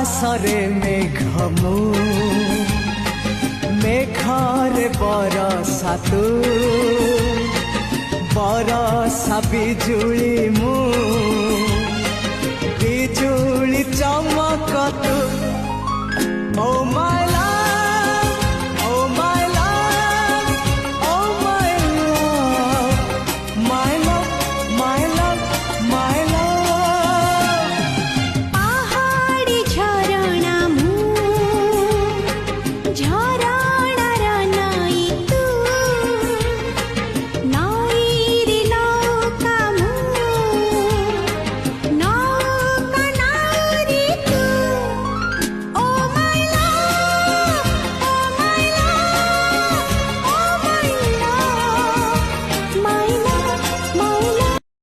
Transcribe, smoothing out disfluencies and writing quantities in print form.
ଆକାଶରେ ମେଘ ମୁଁ ମେଘରେ ବରଷା ତୁ ବରଷା ବିଜୁଳି ମୁଁ ବିଜୁଳି ଚମକ ତୁ ଓ ମାଇ